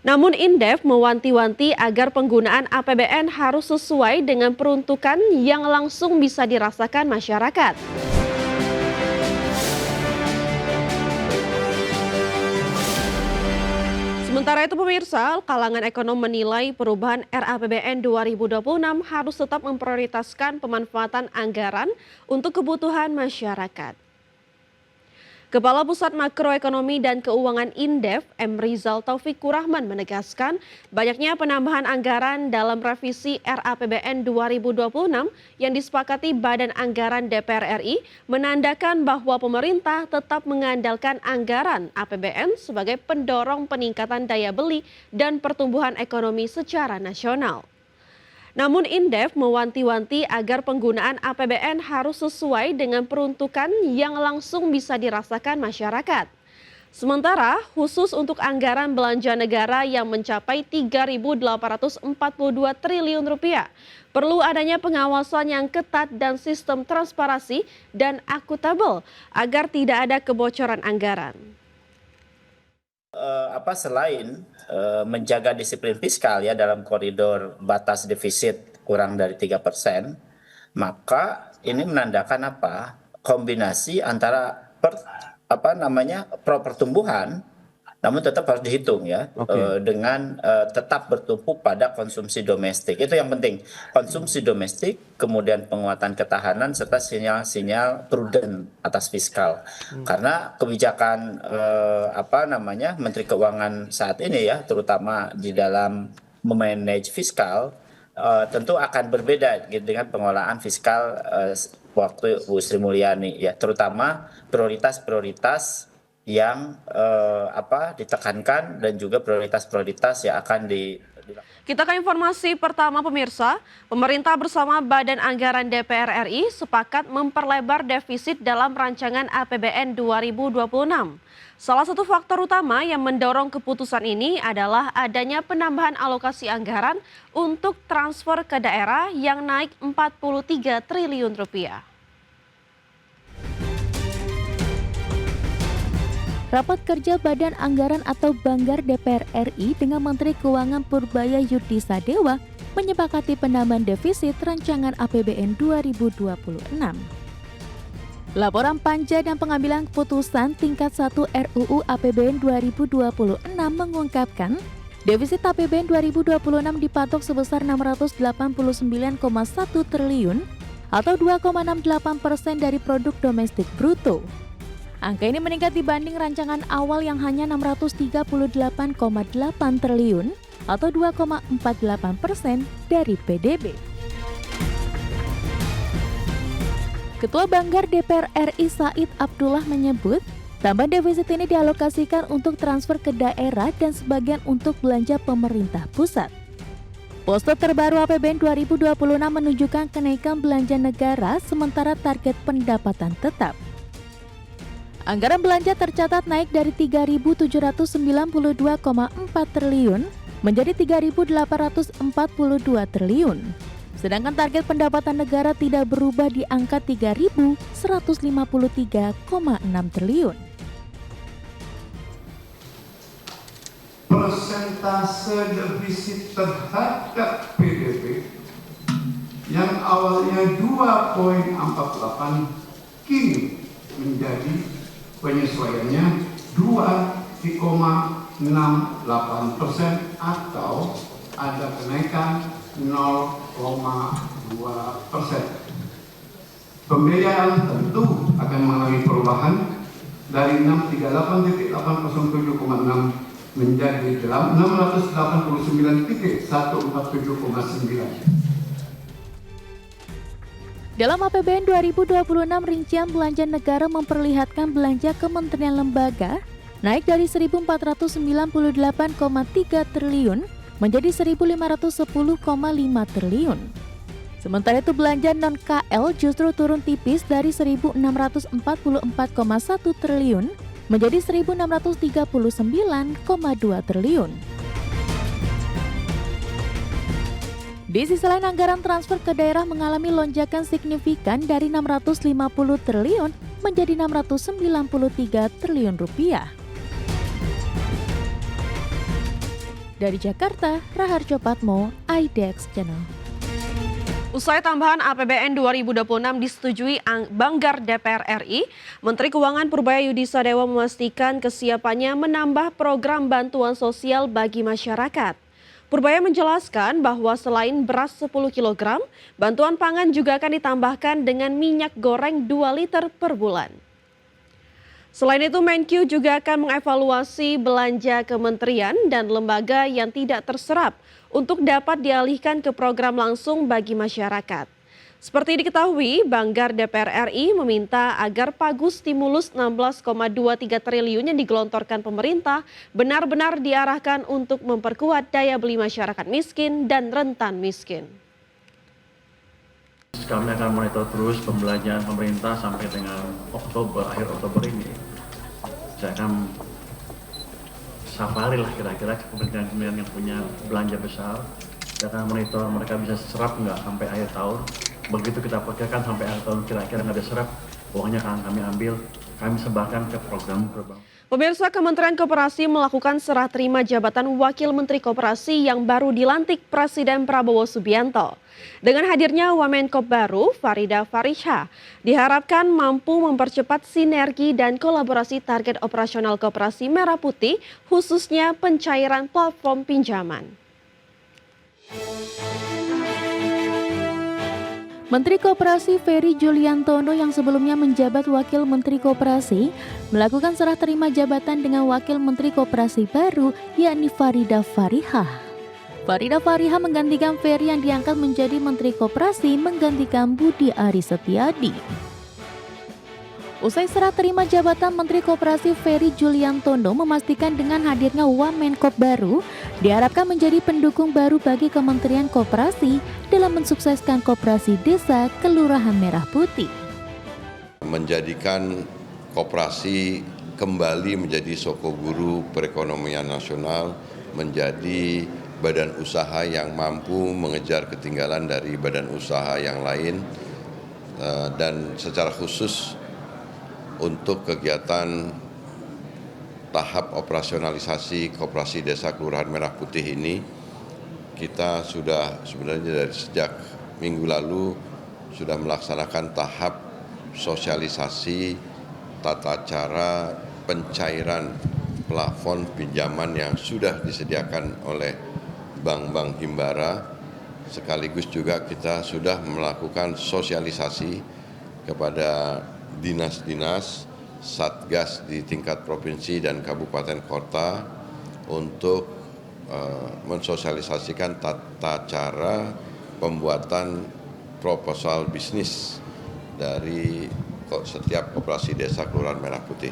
Namun Indef mewanti-wanti agar penggunaan APBN harus sesuai dengan peruntukan yang langsung bisa dirasakan masyarakat. Sementara itu pemirsa, kalangan ekonom menilai perubahan RAPBN 2026 harus tetap memprioritaskan pemanfaatan anggaran untuk kebutuhan masyarakat. Kepala Pusat Makroekonomi dan Keuangan Indef, M. Rizal Taufikur Rahman menegaskan banyaknya penambahan anggaran dalam revisi RAPBN 2026 yang disepakati Badan Anggaran DPR RI menandakan bahwa pemerintah tetap mengandalkan anggaran APBN sebagai pendorong peningkatan daya beli dan pertumbuhan ekonomi secara nasional. Namun Indef mewanti-wanti agar penggunaan APBN harus sesuai dengan peruntukan yang langsung bisa dirasakan masyarakat. Sementara khusus untuk anggaran belanja negara yang mencapai 3.842 triliun rupiah, perlu adanya pengawasan yang ketat dan sistem transparansi dan akuntabel agar tidak ada kebocoran anggaran. Selain menjaga disiplin fiskal ya dalam koridor batas defisit kurang dari 3%, maka ini menandakan kombinasi antara pertumbuhan, namun tetap harus dihitung ya, dengan tetap bertumpu pada konsumsi domestik. Itu yang penting, konsumsi domestik, kemudian penguatan ketahanan serta sinyal-sinyal prudent atas fiskal. Karena kebijakan Menteri Keuangan saat ini ya, terutama di dalam memanage fiskal, tentu akan berbeda gitu dengan pengelolaan fiskal waktu Bu Sri Mulyani ya, terutama prioritas-prioritas yang ditekankan dan juga prioritas-prioritas yang akan Kita ke informasi pertama pemirsa, pemerintah bersama Badan Anggaran DPR RI sepakat memperlebar defisit dalam rancangan APBN 2026. Salah satu faktor utama yang mendorong keputusan ini adalah adanya penambahan alokasi anggaran untuk transfer ke daerah yang naik 43 triliun rupiah. Rapat kerja Badan Anggaran atau Banggar DPR RI dengan Menteri Keuangan Purbaya Yudi Sadewa menyepakati penambahan defisit rancangan APBN 2026. Laporan panja dan pengambilan keputusan tingkat 1 RUU APBN 2026 mengungkapkan defisit APBN 2026 dipatok sebesar 689,1 triliun atau 2,68% dari produk domestik bruto. Angka ini meningkat dibanding rancangan awal yang hanya 638,8 triliun atau 2,48% dari PDB. Ketua Banggar DPR RI Said Abdullah menyebut, tambahan defisit ini dialokasikan untuk transfer ke daerah dan sebagian untuk belanja pemerintah pusat. Poster terbaru APBN 2026 menunjukkan kenaikan belanja negara sementara target pendapatan tetap. Anggaran belanja tercatat naik dari 3.792,4 triliun menjadi 3.842 triliun. Sedangkan target pendapatan negara tidak berubah di angka 3.153,6 triliun. Persentase defisit terhadap PDB yang awalnya 2,48 kini menjadi penyesuaiannya 2,68% atau ada kenaikan 0,2%. Pembiayaan tentu akan mengalami perubahan dari 638.807,6 menjadi 689.147,9. Dalam APBN 2026, rincian belanja negara memperlihatkan belanja kementerian lembaga naik dari 1.498,3 triliun menjadi 1.510,5 triliun. Sementara itu belanja non-KL justru turun tipis dari 1.644,1 triliun menjadi 1.639,2 triliun. Di sisi lain, anggaran transfer ke daerah mengalami lonjakan signifikan dari 650 triliun menjadi 693 triliun rupiah. Dari Jakarta, Raharjo Patmo, IDX Channel. Usai tambahan APBN 2026 disetujui Banggar DPR RI, Menteri Keuangan Purbaya Yudisadewa memastikan kesiapannya menambah program bantuan sosial bagi masyarakat. Purbaya menjelaskan bahwa selain beras 10 kg, bantuan pangan juga akan ditambahkan dengan minyak goreng 2 liter per bulan. Selain itu, Menkyu juga akan mengevaluasi belanja kementerian dan lembaga yang tidak terserap untuk dapat dialihkan ke program langsung bagi masyarakat. Seperti diketahui, Banggar DPR RI meminta agar pagu stimulus 16,23 triliun yang digelontorkan pemerintah benar-benar diarahkan untuk memperkuat daya beli masyarakat miskin dan rentan miskin. Kami akan monitor terus pembelanjaan pemerintah sampai dengan akhir Oktober ini. Saya akan safari lah kira-kira kementerian-kementerian yang punya belanja besar. Saya akan monitor mereka bisa serap nggak sampai akhir tahun. Begitu kita perkirakan sampai akhir tahun kira-kira nggak ada serap, uangnya akan kami ambil, kami sebarkan ke program. Pemirsa, Kementerian Koperasi melakukan serah terima jabatan Wakil Menteri Koperasi yang baru dilantik Presiden Prabowo Subianto. Dengan hadirnya Wamenkop baru, Farida Farisha, diharapkan mampu mempercepat sinergi dan kolaborasi target operasional Koperasi Merah Putih, khususnya pencairan platform pinjaman. Menteri Koperasi Ferry Juliantono yang sebelumnya menjabat Wakil Menteri Koperasi melakukan serah terima jabatan dengan Wakil Menteri Koperasi baru yakni Farida Farihah. Farida Farihah menggantikan Ferry yang diangkat menjadi Menteri Koperasi menggantikan Budi Ari Setiadi. Usai serah terima jabatan, Menteri Koperasi Ferry Juliantono memastikan dengan hadirnya Wamenkop baru diharapkan menjadi pendukung baru bagi Kementerian Koperasi dalam mensukseskan Koperasi Desa Kelurahan Merah Putih. Menjadikan koperasi kembali menjadi sokoguru perekonomian nasional, menjadi badan usaha yang mampu mengejar ketinggalan dari badan usaha yang lain, dan secara khusus untuk kegiatan tahap operasionalisasi Koperasi Desa Kelurahan Merah Putih ini, kita sudah sebenarnya dari sejak minggu lalu sudah melaksanakan tahap sosialisasi tata cara pencairan plafon pinjaman yang sudah disediakan oleh bank-bank himbara. Sekaligus juga kita sudah melakukan sosialisasi kepada dinas-dinas, satgas di tingkat provinsi dan kabupaten kota untuk mensosialisasikan tata cara pembuatan proposal bisnis dari setiap Koperasi Desa Kelurahan Merah Putih.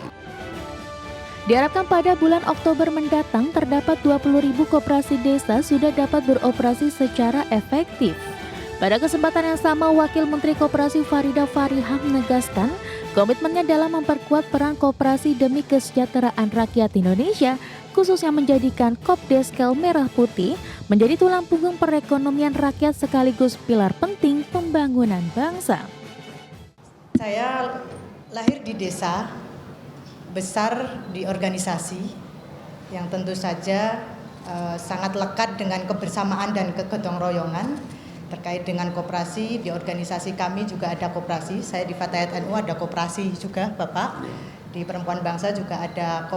Diharapkan pada bulan Oktober mendatang terdapat 20.000 koperasi desa sudah dapat beroperasi secara efektif. Pada kesempatan yang sama, Wakil Menteri Koperasi Farida Farihah menegaskan komitmennya dalam memperkuat peran koperasi demi kesejahteraan rakyat Indonesia, khususnya menjadikan Kopdeskel Merah Putih menjadi tulang punggung perekonomian rakyat sekaligus pilar penting pembangunan bangsa. Saya lahir di desa, besar di organisasi yang tentu saja sangat lekat dengan kebersamaan dan kegotong royongan. Terkait dengan koperasi, di organisasi kami juga ada koperasi. Saya di Fatayat NU ada koperasi juga, Bapak. Di Perempuan Bangsa juga ada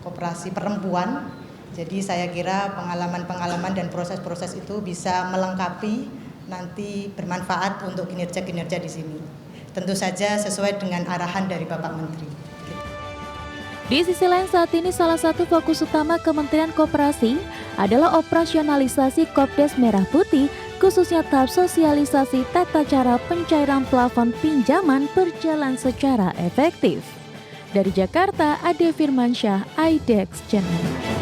koperasi perempuan. Jadi saya kira pengalaman-pengalaman dan proses-proses itu bisa melengkapi, nanti bermanfaat untuk kinerja-kinerja di sini. Tentu saja sesuai dengan arahan dari Bapak Menteri. Di sisi lain, saat ini salah satu fokus utama Kementerian Koperasi adalah operasionalisasi Kopdes Merah Putih, khususnya tahap sosialisasi tata cara pencairan plafon pinjaman berjalan secara efektif. Dari Jakarta, Ade Firmansyah, IDX Channel.